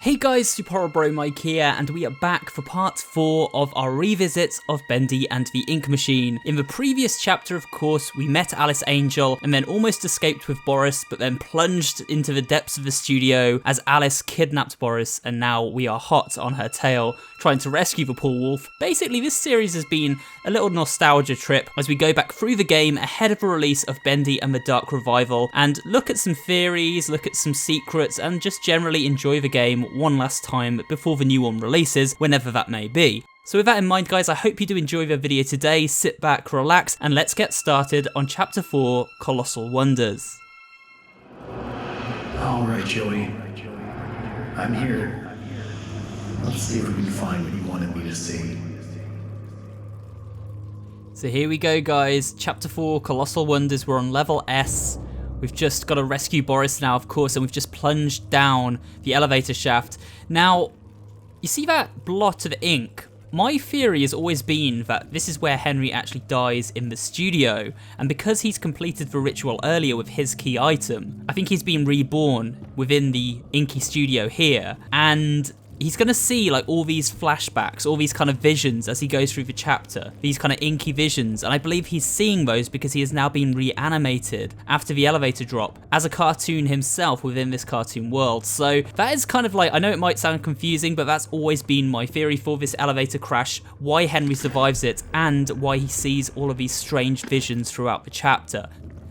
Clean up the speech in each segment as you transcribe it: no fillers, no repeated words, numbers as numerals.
Hey guys, SuperHorrorBro Mike here, and we are back for part 4 of our revisit of Bendy and the Ink Machine. In the previous chapter, of course, we met Alice Angel and then almost escaped with Boris, but then plunged into the depths of the studio as Alice kidnapped Boris, and now we are hot on her tail, trying to rescue the poor wolf. Basically, this series has been a little nostalgia trip as we go back through the game ahead of the release of Bendy and the Dark Revival, and look at some theories, look at some secrets, and just generally enjoy the game one last time before the new one releases, whenever that may be. So with that in mind guys, I hope you do enjoy the video today. Sit back, relax, and let's get started on Chapter 4, Colossal Wonders. Alright Joey, I'm here. Let's see if we can find what you wanted me to see. So here we go guys, Chapter 4, Colossal Wonders. We're on level S. We've just got to rescue Boris now, of course, and we've just plunged down the elevator shaft. Now, you see that blot of ink? My theory has always been that this is where Henry actually dies in the studio, and because he's completed the ritual earlier with his key item, I think he's been reborn within the inky studio here, and he's going to see like all these flashbacks, all these kind of visions as he goes through the chapter, these kind of inky visions, and I believe he's seeing those because he has now been reanimated after the elevator drop as a cartoon himself within this cartoon world. So that is kind of like, I know it might sound confusing, but that's always been my theory for this elevator crash, why Henry survives it, and why he sees all of these strange visions throughout the chapter.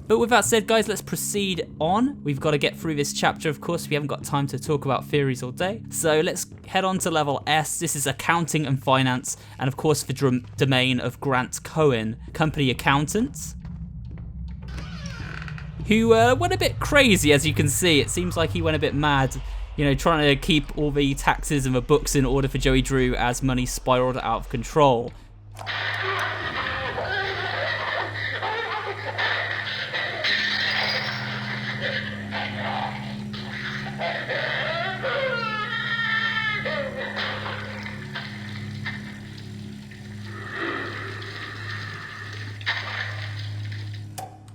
But with that said guys, let's proceed on. We've got to get through this chapter, of course. We haven't got time to talk about theories all day. So let's head on to level S. This is accounting and finance, and of course the domain of Grant Cohen, company accountant, who went a bit crazy, as you can see. It seems like he went a bit mad, you know, trying to keep all the taxes and the books in order for Joey Drew as money spiraled out of control.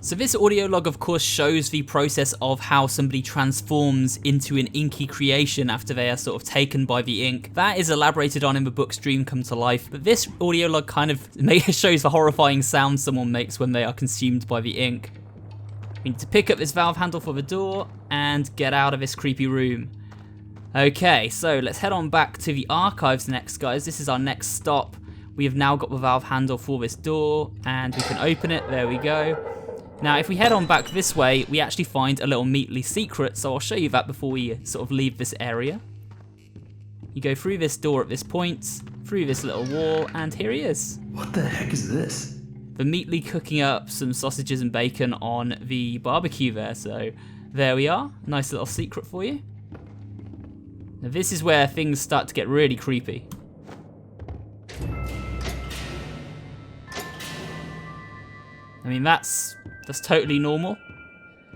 So this audio log of course shows the process of how somebody transforms into an inky creation after they are sort of taken by the ink. That is elaborated on in the book's Dream Come to Life, but this audio log kind of shows the horrifying sound someone makes when they are consumed by the ink. We need to pick up this valve handle for the door and get out of this creepy room. Okay, so let's head on back to the archives next guys. This is our next stop. We have now got the valve handle for this door and we can open it. There we go. Now, if we head on back this way, we actually find a little meatly secret, so I'll show you that before we sort of leave this area. You go through this door at this point, through this little wall, and here he is. What the heck is this? The meatly cooking up some sausages and bacon on the barbecue there, so there we are. Nice little secret for you. Now, this is where things start to get really creepy. I mean, that's totally normal.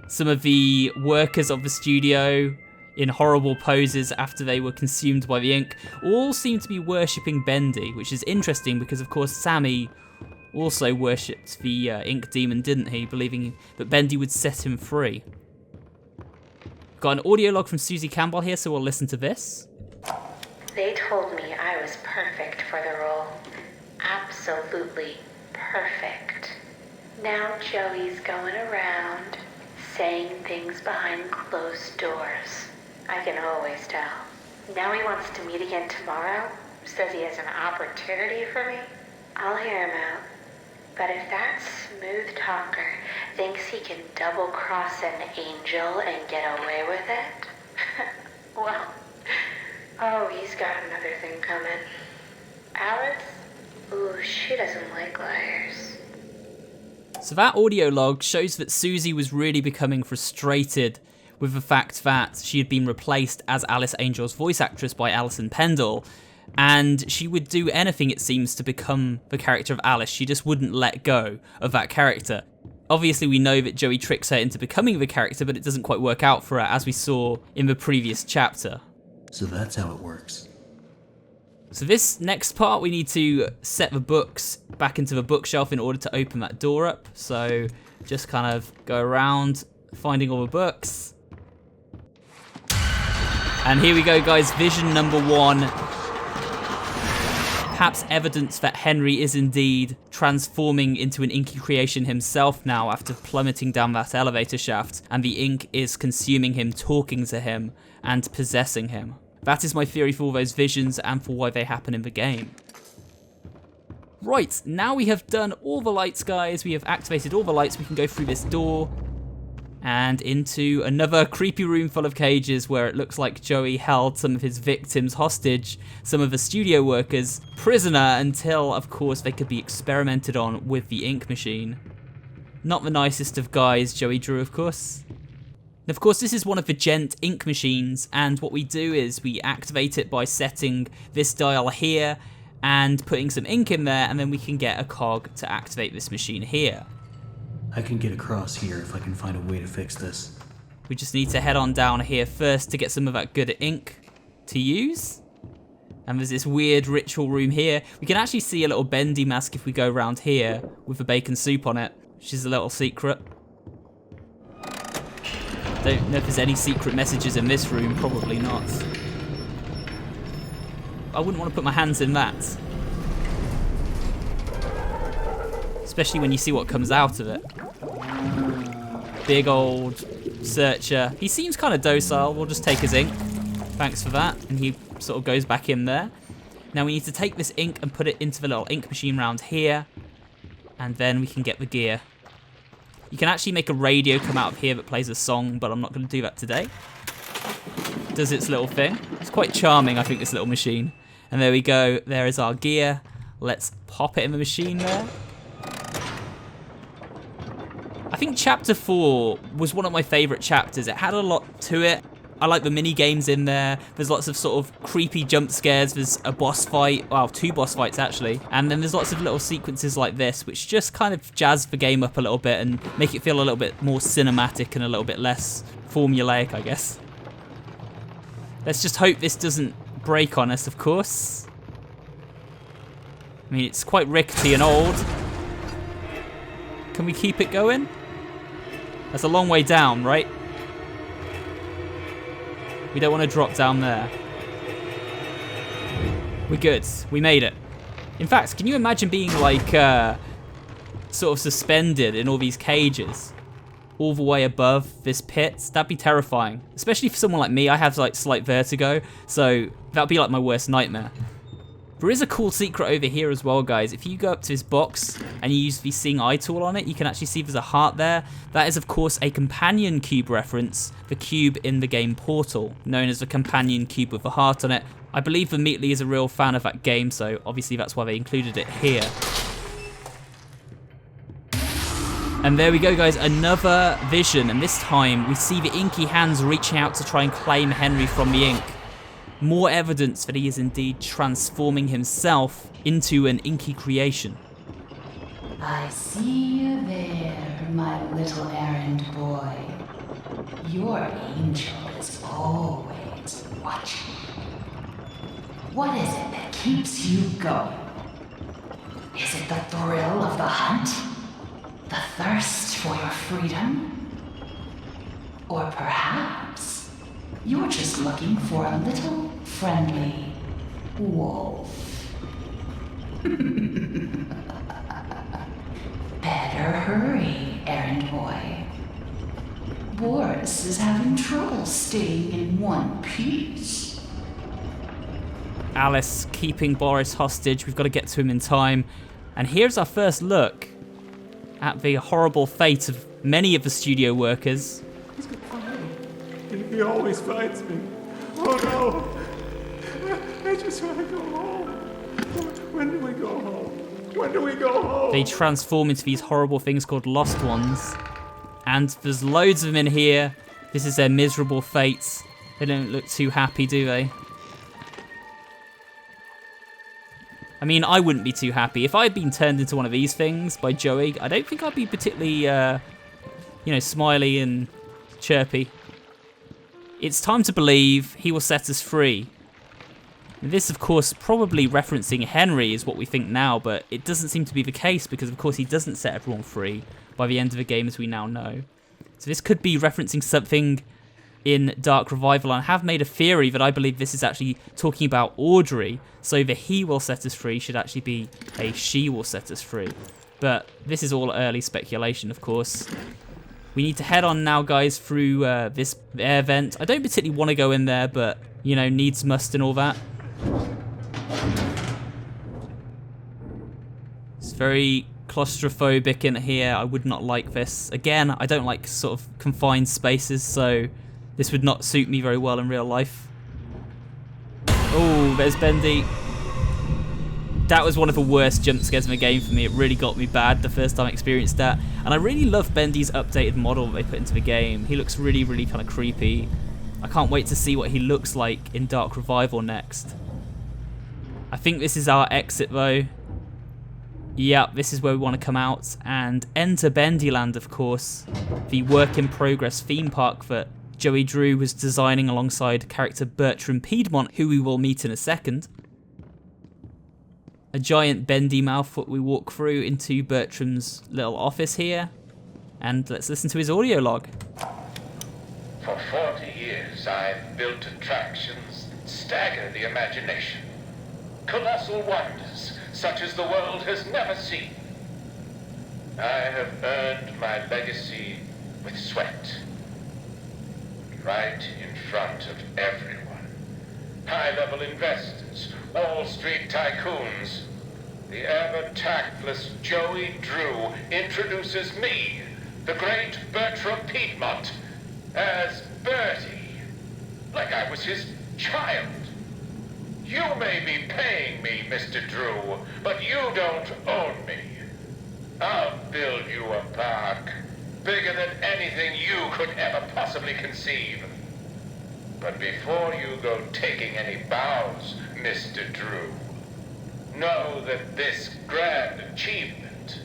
Some of the workers of the studio in horrible poses after they were consumed by the ink all seem to be worshipping Bendy, which is interesting because of course Sammy also worshipped the ink demon, didn't he? Believing that Bendy would set him free. Got an audio log from Susie Campbell here, so we'll listen to this. They told me I was perfect for the role. Absolutely perfect. Now Joey's going around saying things behind closed doors. I can always tell. Now he wants to meet again tomorrow. Says he has an opportunity for me. I'll hear him out. But if that smooth talker thinks he can double-cross an angel and get away with it, well, oh, he's got another thing coming. Alice? Ooh, she doesn't like liars. So that audio log shows that Susie was really becoming frustrated with the fact that she had been replaced as Alice Angel's voice actress by Alison Pendle, and she would do anything, it seems, to become the character of Alice. She just wouldn't let go of that character. Obviously, we know that Joey tricks her into becoming the character, but it doesn't quite work out for her, as we saw in the previous chapter. So that's how it works. So this next part, we need to set the books back into the bookshelf in order to open that door up. So just kind of go around finding all the books. And here we go, guys. Vision number 1. Perhaps evidence that Henry is indeed transforming into an inky creation himself now after plummeting down that elevator shaft, and the ink is consuming him, talking to him, and possessing him. That is my theory for all those visions and for why they happen in the game. Right, now we have done all the lights, guys. We have activated all the lights. We can go through this door and into another creepy room full of cages where it looks like Joey held some of his victims hostage, some of the studio workers prisoner, until, of course, they could be experimented on with the ink machine. Not the nicest of guys Joey drew, of course. And of course, this is one of the Gent ink machines, and what we do is we activate it by setting this dial here and putting some ink in there, and then we can get a cog to activate this machine here. I can get across here if I can find a way to fix this. We just need to head on down here first to get some of that good ink to use. And there's this weird ritual room here. We can actually see a little Bendy mask if we go around here with the bacon soup on it, which is a little secret. Don't know if there's any secret messages in this room, probably not. I wouldn't want to put my hands in that. Especially when you see what comes out of it. Big old searcher. He seems kind of docile. We'll just take his ink. Thanks for that. And he sort of goes back in there. Now we need to take this ink and put it into the little ink machine round here. And then we can get the gear. You can actually make a radio come out of here that plays a song, but I'm not going to do that today. Does its little thing. It's quite charming, I think, this little machine. And there we go. There is our gear. Let's pop it in the machine there. I think Chapter 4 was one of my favourite chapters. It had a lot to it. I like the mini games in there. There's lots of sort of creepy jump scares. There's a boss fight. Well, 2 boss fights actually. And then there's lots of little sequences like this, which just kind of jazz the game up a little bit and make it feel a little bit more cinematic and a little bit less formulaic, I guess. Let's just hope this doesn't break on us, of course. I mean, it's quite rickety and old. Can we keep it going? That's a long way down, right? We don't want to drop down there. We're good. We made it. In fact, can you imagine being like sort of suspended in all these cages all the way above this pit? That'd be terrifying. Especially for someone like me. I have like slight vertigo, so that'd be like my worst nightmare. There is a cool secret over here as well, guys. If you go up to this box and you use the Seeing Eye tool on it, you can actually see there's a heart there. That is, of course, a companion cube reference, the cube in the game Portal, known as the companion cube with a heart on it. I believe the Meatly is a real fan of that game, so obviously that's why they included it here. And there we go, guys, another vision, and this time we see the inky hands reaching out to try and claim Henry from the ink. More evidence that he is indeed transforming himself into an inky creation. I see you there, my little errand boy. Your angel is always watching. What is it that keeps you going? Is it the thrill of the hunt? The thirst for your freedom? Or perhaps you're just looking for a little friendly wolf. Better hurry, errand boy. Boris is having trouble staying in one piece. Alice keeping Boris hostage. We've got to get to him in time. And here's our first look at the horrible fate of many of the studio workers. He always fights me. Oh no! I just want to go home. When do we go home? When do we go home? They transform into these horrible things called Lost Ones. And there's loads of them in here. This is their miserable fate. They don't look too happy, do they? I mean, I wouldn't be too happy. If I had been turned into one of these things by Joey, I don't think I'd be particularly, smiley and chirpy. It's time to believe he will set us free. This, of course, probably referencing Henry is what we think now, but it doesn't seem to be the case because, of course, he doesn't set everyone free by the end of the game, as we now know. So this could be referencing something in Dark Revival, and I have made a theory that I believe this is actually talking about Audrey, so the he will set us free should actually be a she will set us free. But this is all early speculation, of course. We need to head on now, guys, through this air vent. I don't particularly want to go in there, but, you know, needs must and all that. It's very claustrophobic in here. I would not like this. Again, I don't like sort of confined spaces, so this would not suit me very well in real life. Oh, there's Bendy. That was one of the worst jump scares in the game for me. It really got me bad the first time I experienced that. And I really love Bendy's updated model that they put into the game. He looks really, really kind of creepy. I can't wait to see what he looks like in Dark Revival next. I think this is our exit though. Yep, this is where we want to come out and enter Bendyland, of course. The work in progress theme park that Joey Drew was designing alongside character Bertram Piedmont, who we will meet in a second. A giant bendy mouth that we walk through into Bertram's little office here. And let's listen to his audio log. For 40 years, I've built attractions that stagger the imagination. Colossal wonders, such as the world has never seen. I have earned my legacy with sweat. Right in front of everyone. High-level investors, Wall Street tycoons. The ever-tactless Joey Drew introduces me, the great Bertram Piedmont, as Bertie, like I was his child. You may be paying me, Mr. Drew, but you don't own me. I'll build you a park, bigger than anything you could ever possibly conceive. But before you go taking any bows, Mr. Drew, know that this grand achievement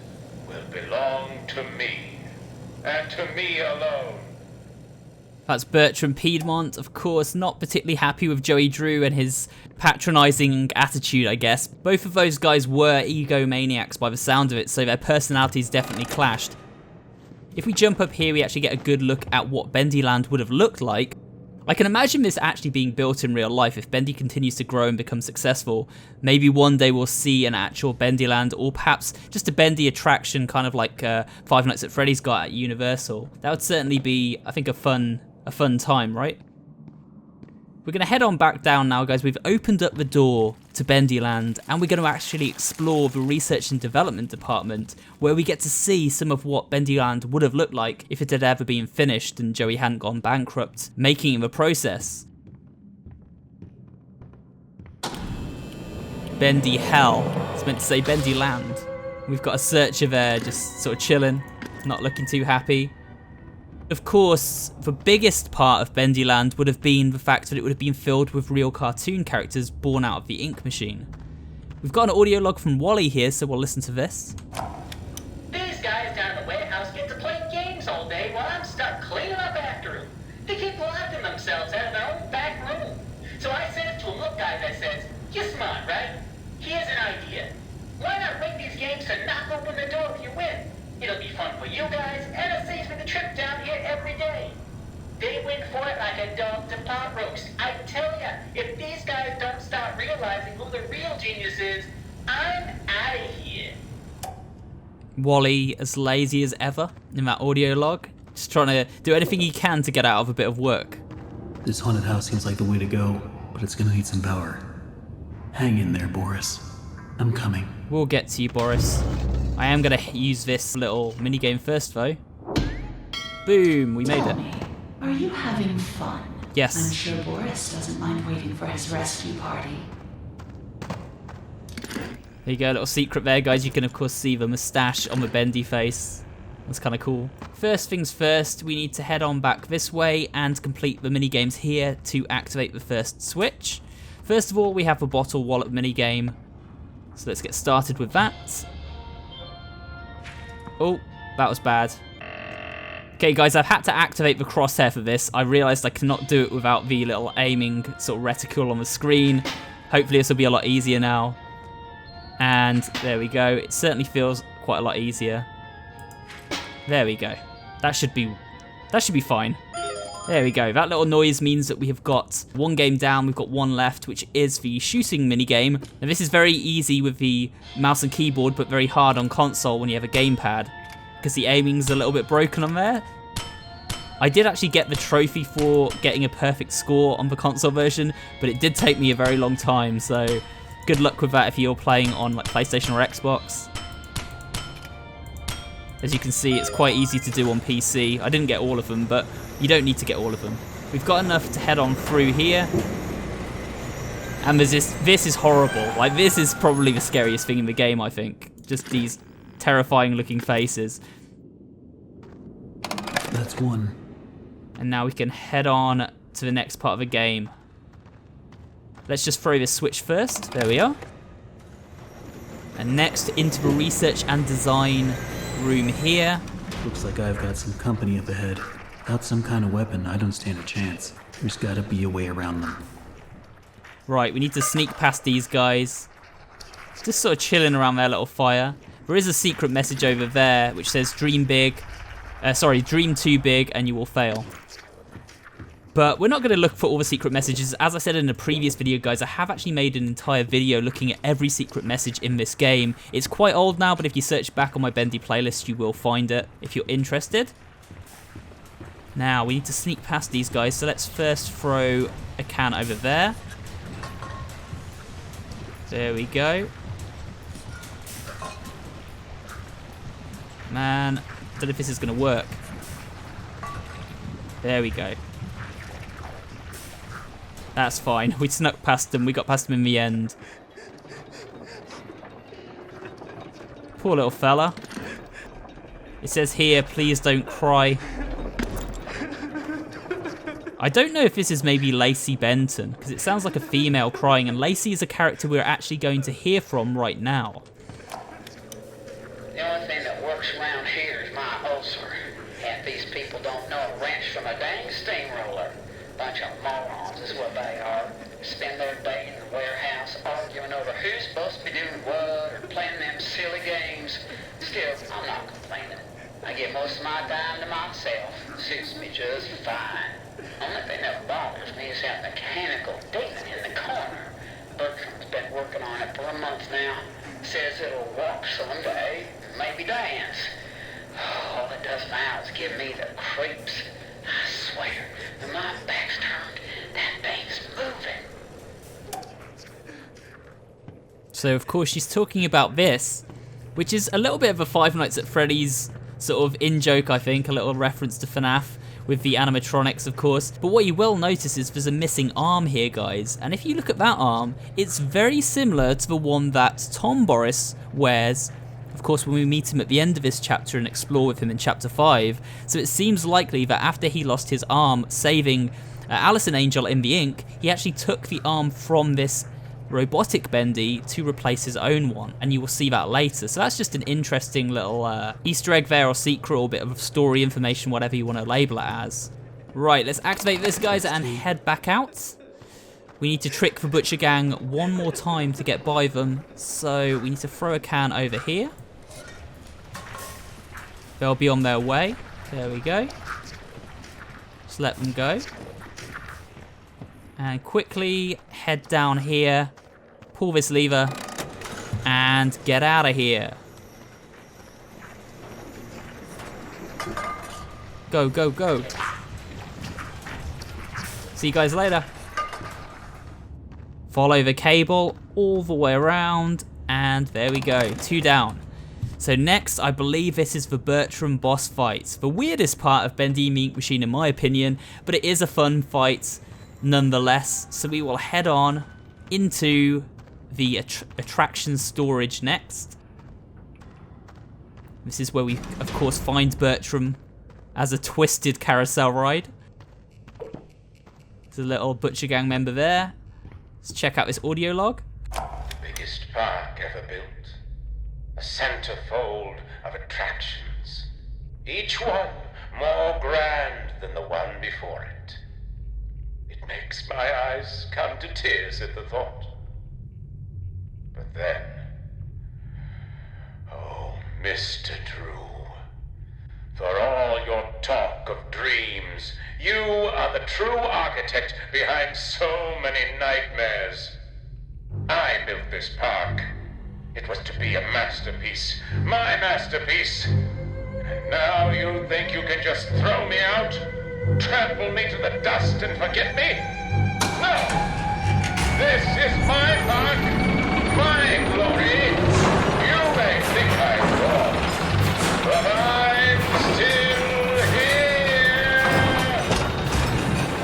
will belong to me, and to me alone. That's Bertram Piedmont, of course, not particularly happy with Joey Drew and his patronising attitude, I guess. Both of those guys were egomaniacs by the sound of it, so their personalities definitely clashed. If we jump up here, we actually get a good look at what Bendyland would have looked like. I can imagine this actually being built in real life if Bendy continues to grow and become successful. Maybe one day we'll see an actual Bendyland, or perhaps just a Bendy attraction, kind of like Five Nights at Freddy's got at Universal. That would certainly be, I think, a fun time, right? We're going to head on back down now, guys. We've opened up the door to Bendyland, and we're going to actually explore the research and development department, where we get to see some of what Bendyland would have looked like if it had ever been finished and Joey hadn't gone bankrupt, making the process. Bendy Hell. It's meant to say Bendyland. We've got a searcher there just sort of chilling, not looking too happy. Of course, the biggest part of Bendyland would have been the fact that it would have been filled with real cartoon characters born out of the ink machine. We've got an audio log from Wally here, so we'll listen to this. These guys down in the warehouse get to play games all day while I'm stuck cleaning up after them. They keep locking themselves out of their own back room. So I said to them, look guys, I says, you're smart, right? Here's an idea. Why not rig these games to knock open the door if you win? It'll be fun for you guys, and it saves me the trip down here every day. They went for it like a dog to pot roast. I tell ya, if these guys don't start realizing who the real genius is, I'm out of here. Wally, as lazy as ever in that audio log, just trying to do anything he can to get out of a bit of work. This haunted house seems like the way to go, but it's gonna need some power. Hang in there, Boris. I'm coming. We'll get to you, Boris. I am going to use this little minigame first, though. Boom, we made it. Are you having fun? Yes. I'm sure Boris doesn't mind waiting for his rescue party. There you go, a little secret there, guys. You can, of course, see the moustache on the Bendy face. That's kind of cool. First things first, we need to head on back this way and complete the minigames here to activate the first switch. First of all, we have the bottle wallet minigame. So let's get started with that. Oh, that was bad. Okay, guys, I've had to activate the crosshair for this. I realised I cannot do it without the little aiming sort of reticule on the screen. Hopefully this will be a lot easier now. And there we go. It certainly feels quite a lot easier. There we go. That should be fine. There we go. That little noise means that we have got one game down, we've got one left, which is the shooting minigame. Now this is very easy with the mouse and keyboard, but very hard on console when you have a gamepad, because the aiming's a little bit broken on there. I did actually get the trophy for getting a perfect score on the console version, but it did take me a very long time, so good luck with that if you're playing on like PlayStation or Xbox. As you can see, it's quite easy to do on PC. I didn't get all of them, but you don't need to get all of them. We've got enough to head on through here. And this is horrible. Like, this is probably the scariest thing in the game, I think. Just these terrifying looking faces. That's one. And now we can head on to the next part of the game. Let's just throw this switch first. There we are. And next into the research and design room here. Looks like I've got some company up ahead. Without some kind of weapon, I don't stand a chance. There's gotta be a way around them. Right, we need to sneak past these guys. Just sort of chilling around their little fire. There is a secret message over there which says dream big. Dream too big and you will fail. But we're not going to look for all the secret messages. As I said in a previous video, guys, I have actually made an entire video looking at every secret message in this game. It's quite old now, but if you search back on my Bendy playlist, you will find it if you're interested. Now, we need to sneak past these guys, so let's first throw a can over there. There we go. Man, I don't know if this is going to work. There we go. That's fine. We snuck past them. We got past them in the end. Poor little fella. It says here, please don't cry. I don't know if this is maybe Lacey Benton, because it sounds like a female crying, and Lacey is a character we're actually going to hear from right now. The only thing that works around here is my ulcer. Half these people don't know a wrench from a dang steamroller. Bunch of morons is what they are. Spend their day in the warehouse arguing over who's supposed to be doing what or playing them silly games. Still, I'm not complaining. I give most of my time to myself. Suits me just fine. Only thing that bothers me is that mechanical demon in the corner. Bertram's been working on it for a month now. Says it'll walk someday, maybe dance. All it does now is give me the creeps. I swear, when my back's turned, that thing's moving. So, of course, she's talking about this, which is a little bit of a Five Nights at Freddy's sort of in-joke, I think, a little reference to FNAF with the animatronics, of course. But what you will notice is there's a missing arm here, guys. And if you look at that arm, it's very similar to the one that Tom Boris wears, of course, when we meet him at the end of this chapter and explore with him in Chapter 5. So it seems likely that after he lost his arm saving Alice and Angel in the ink, he actually took the arm from this robotic Bendy to replace his own one, and you will see that later. So that's just an interesting little Easter egg there, or secret, or bit of story information, whatever you want to label it as. Right, let's activate this, guys, and head back out. We need to trick the Butcher Gang one more time to get by them, so we need to throw a can over here. They'll be on their way. There we go. Just let them go. And quickly head down here, pull this lever, and get out of here. Go, go, go. See you guys later. Follow the cable all the way around, and there we go, 2 down. So next, I believe this is the Bertram boss fight. The weirdest part of Bendy Ink Machine in my opinion, but it is a fun fight nonetheless. So we will head on into the attraction storage next. This is where we, of course, find Bertram as a twisted carousel ride. There's a little Butcher Gang member there. Let's check out this audio log. Biggest park ever built. A centerfold of attractions. Each one more grand than the one before it. It makes my eyes come to tears at the thought. But then, oh, Mr. Drew, For all your talk of dreams, you are the true architect behind so many nightmares. I built this park. It was to be a masterpiece, my masterpiece. And now you think you can just throw me out? Trample me to the dust and forget me? No! This is my park, my glory. You may think I'm wrong, but I'm still here.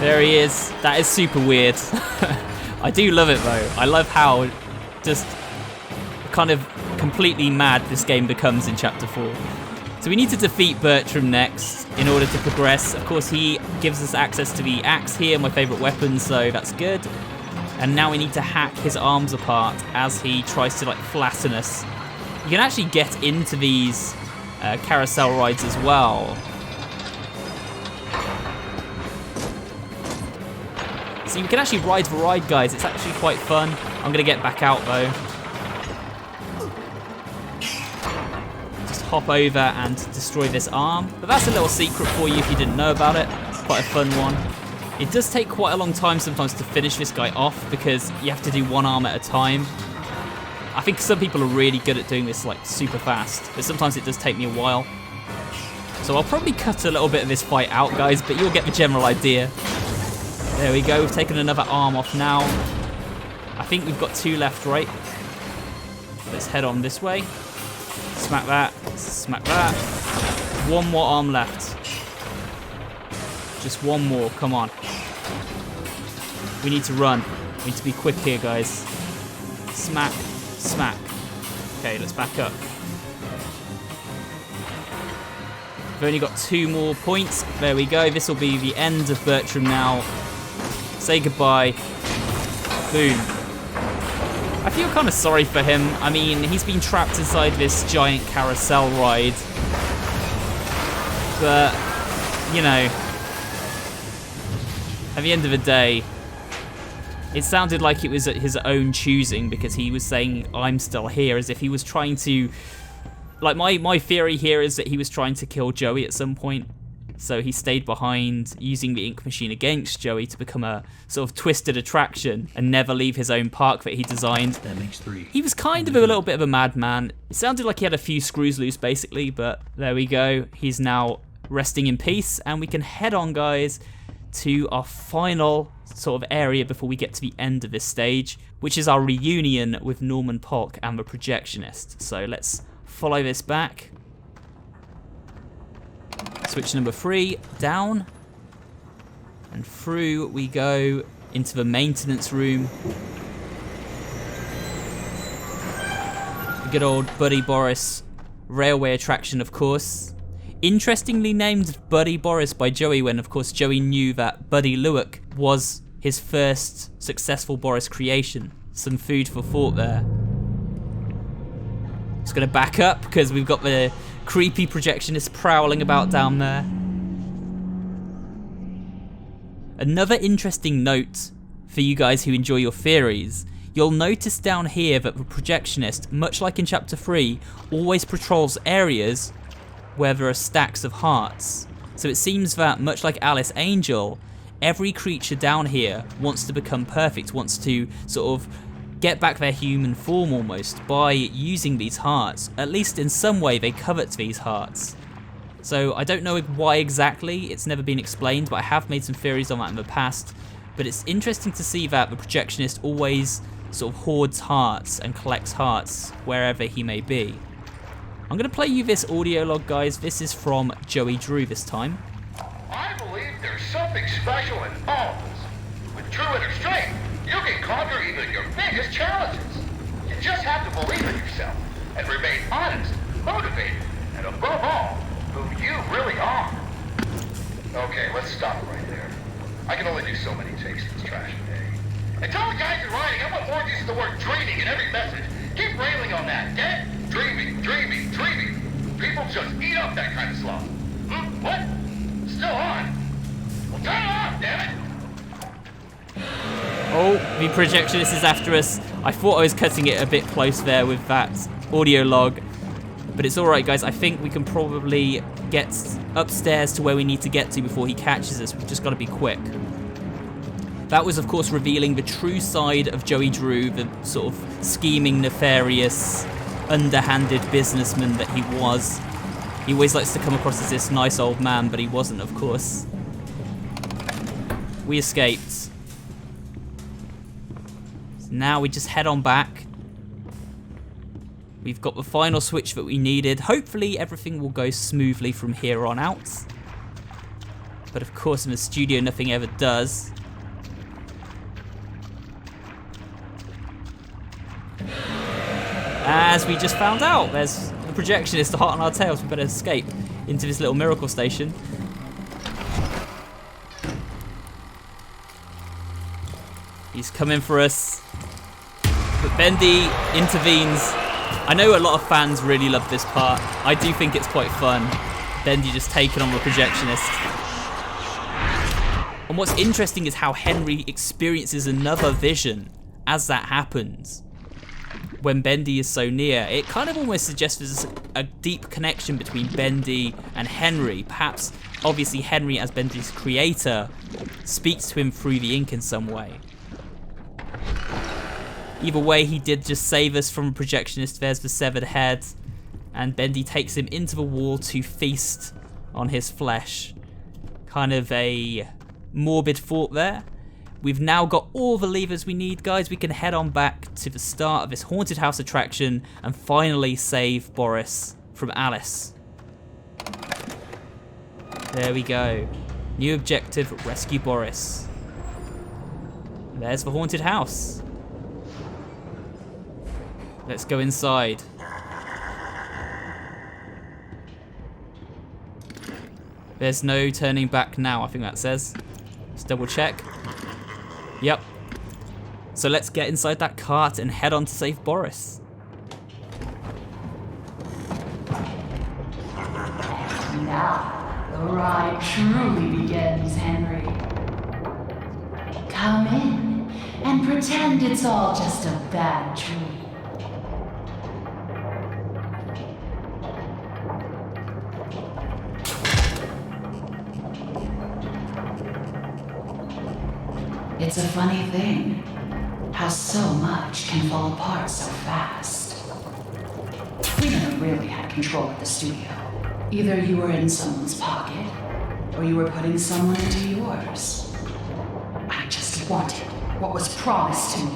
There he is. That is super weird. I do love it though. I love how just kind of completely mad this game becomes in Chapter 4. So we need to defeat Bertram next in order to progress. Of course, he gives us access to the axe here, my favourite weapon, so that's good. And now we need to hack his arms apart as he tries to like flatten us. You can actually get into these carousel rides as well. So you can actually ride the ride, guys. It's actually quite fun. I'm gonna get back out though. Just hop over and destroy this arm. But that's a little secret for you if you didn't know about it. Quite a fun one. It does take quite a long time sometimes to finish this guy off because you have to do one arm at a time. I think some people are really good at doing this like super fast, but sometimes it does take me a while. So I'll probably cut a little bit of this fight out, guys, but you'll get the general idea. There we go, we've taken another arm off now. I think we've got 2 left, right? Let's head on this way. Smack that, smack that. 1 more arm left. Just 1 more, come on. We need to run. We need to be quick here, guys. Smack, smack. Okay, let's back up. We've only got 2 more points. There we go, this will be the end of Bertram now. Say goodbye. Boom. I feel kind of sorry for him. I mean, he's been trapped inside this giant carousel ride. But, you know, at the end of the day, it sounded like it was at his own choosing because he was saying, I'm still here, as if he was trying to... Like, my theory here is that he was trying to kill Joey at some point. So he stayed behind, using the ink machine against Joey to become a sort of twisted attraction and never leave his own park that he designed. That makes 3. He was kind of a little bit of a madman. It sounded like he had a few screws loose, basically, but there we go. He's now resting in peace, and we can head on, guys, to our final sort of area before we get to the end of this stage, which is our reunion with Norman Polk and the projectionist. So let's follow this back. Switch number 3, down. And through we go into the maintenance room. The good old Buddy Boris railway attraction, of course. Interestingly named Buddy Boris by Joey when, of course, Joey knew that Buddy Lewick was his first successful Boris creation. Some food for thought there. Just gonna back up because we've got the creepy projectionist prowling about down there. Another interesting note for you guys who enjoy your theories. You'll notice down here that the projectionist, much like in Chapter 3, always patrols areas where there are stacks of hearts. So it seems that, much like Alice Angel, every creature down here wants to become perfect, wants to sort of get back their human form almost by using these hearts. At least in some way they covet these hearts. So I don't know why exactly, it's never been explained, but I have made some theories on that in the past. But it's interesting to see that the projectionist always sort of hoards hearts and collects hearts wherever he may be. I'm going to play you this audio log, guys. This is from Joey Drew this time. I believe there's something special in all of us. With true inner strength, you can conquer even your biggest challenges. You just have to believe in yourself and remain honest, motivated, and above all, who you really are. Okay, let's stop right there. I can only do so many takes of this trash today. And tell the guys in writing I want more use of the word dreaming in every message. Keep railing on that, get? Dreaming, dreaming, dreaming. People just eat up that kind of slop. What? Still on? Well, turn it off, damn it! Oh, the projectionist is after us. I thought I was cutting it a bit close there with that audio log. But it's alright, guys. I think we can probably get upstairs to where we need to get to before he catches us. We've just got to be quick. That was, of course, revealing the true side of Joey Drew, the sort of scheming, nefarious, underhanded businessman that he was. He always likes to come across as this nice old man, but he wasn't, of course. We escaped. So now we just head on back. We've got the final switch that we needed. Hopefully everything will go smoothly from here on out. But of course in the studio nothing ever does. As we just found out, there's a projectionist hot on our tails. We better escape into this little miracle station. He's coming for us. But Bendy intervenes. I know a lot of fans really love this part. I do think it's quite fun. Bendy just taking on the projectionist. And what's interesting is how Henry experiences another vision as that happens. When Bendy is so near, it kind of almost suggests there's a deep connection between Bendy and Henry. Perhaps, obviously, Henry as Bendy's creator speaks to him through the ink in some way. Either way, he did just save us from a projectionist. There's the severed head, and Bendy takes him into the wall to feast on his flesh. Kind of a morbid thought there. We've now got all the levers we need, guys. We can head on back to the start of this haunted house attraction and finally save Boris from Alice. There we go. New objective, rescue Boris. There's the haunted house. Let's go inside. There's no turning back now, I think that says. Let's double check. Yep. So let's get inside that cart and head on to save Boris. Now, the ride truly begins, Henry. Come in and pretend it's all just a bad dream. It's a funny thing, how so much can fall apart so fast. We never really had control of the studio. Either you were in someone's pocket, or you were putting someone into yours. I just wanted what was promised to me.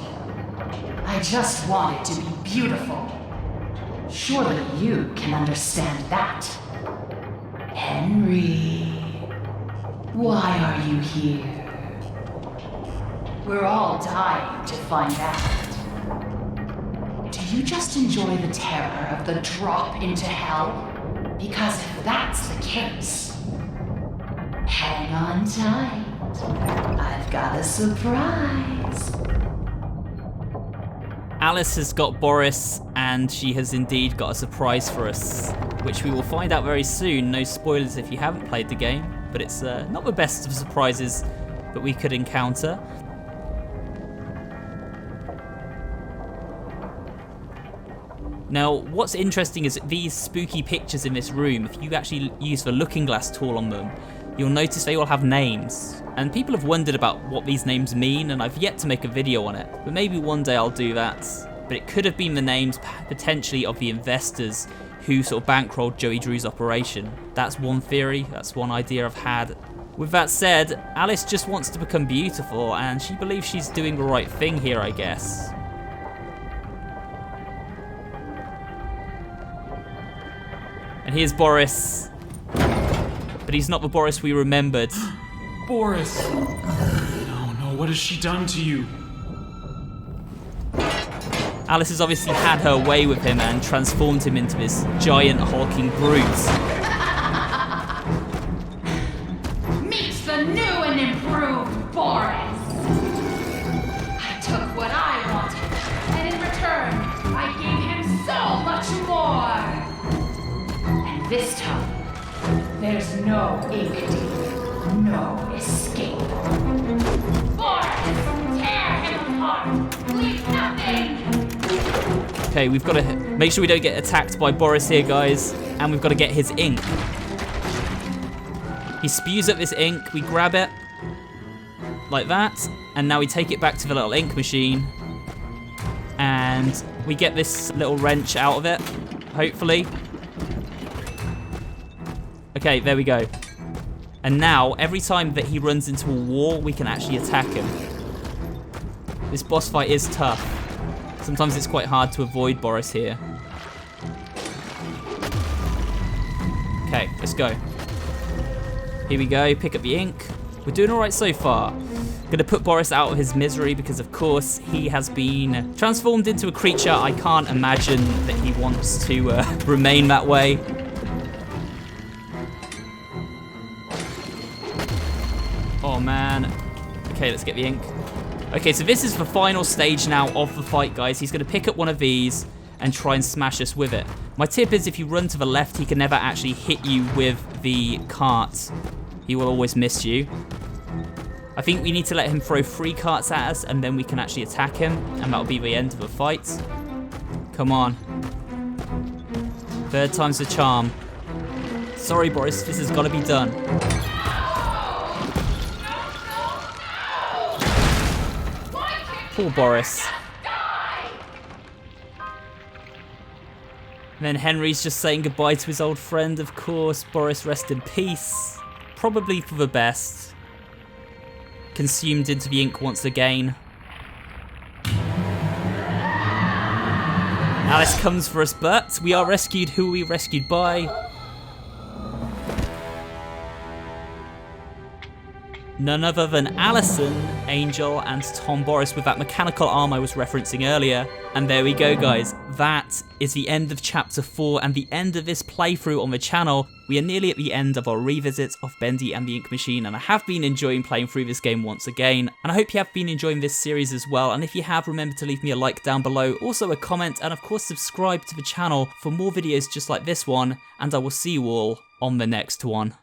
I just wanted to be beautiful. Surely you can understand that. Henry, why are you here? We're all dying to find out. Do you just enjoy the terror of the drop into hell? Because if that's the case, hang on tight. I've got a surprise. Alice has got Boris, and she has indeed got a surprise for us, which we will find out very soon. No spoilers if you haven't played the game, but it's not the best of surprises that we could encounter. Now, what's interesting is these spooky pictures in this room, if you actually use the looking glass tool on them, you'll notice they all have names. And people have wondered about what these names mean, and I've yet to make a video on it. But maybe one day I'll do that. But it could have been the names, potentially, of the investors who sort of bankrolled Joey Drew's operation. That's one theory, that's one idea I've had. With that said, Alice just wants to become beautiful, and she believes she's doing the right thing here, I guess. And here's Boris. But he's not the Boris we remembered. Boris! No, what has she done to you? Alice has obviously had her way with him and transformed him into this giant hulking brute. Meet the new and improved Boris! I took what I wanted, and in return, I gave him so much more! And this time, there's no ink deal, no escape. Boris, tear him apart! Leave nothing! Okay, we've got to make sure we don't get attacked by Boris here, guys. And we've got to get his ink. He spews up this ink, we grab it, like that, and now we take it back to the little ink machine, and we get this little wrench out of it, hopefully. Okay, there we go. And now, every time that he runs into a wall, we can actually attack him. This boss fight is tough. Sometimes it's quite hard to avoid Boris here. Okay, let's go. Here we go, pick up the ink. We're doing all right so far. Gonna put Boris out of his misery because, of course, he has been transformed into a creature. I can't imagine that he wants to remain that way. Oh, man. Okay, let's get the ink. Okay, so this is the final stage now of the fight, guys. He's gonna pick up one of these and try and smash us with it. My tip is if you run to the left, he can never actually hit you with the cart. He will always miss you. I think we need to let him throw 3 carts at us and then we can actually attack him, and that'll be the end of the fight. Come on. 3rd time's the charm. Sorry, Boris, this has got to be done. Poor Boris. And then Henry's just saying goodbye to his old friend, of course. Boris, rest in peace. Probably for the best. Consumed into the ink once again. Alice comes for us, but we are rescued. Who are we rescued by? None other than Allison, Angel, and Tom Boris with that mechanical arm I was referencing earlier. And there we go, guys. That is the end of Chapter 4 and the end of this playthrough on the channel. We are nearly at the end of our revisit of Bendy and the Ink Machine, and I have been enjoying playing through this game once again. And I hope you have been enjoying this series as well. And if you have, remember to leave me a like down below, also a comment, and of course subscribe to the channel for more videos just like this one. And I will see you all on the next one.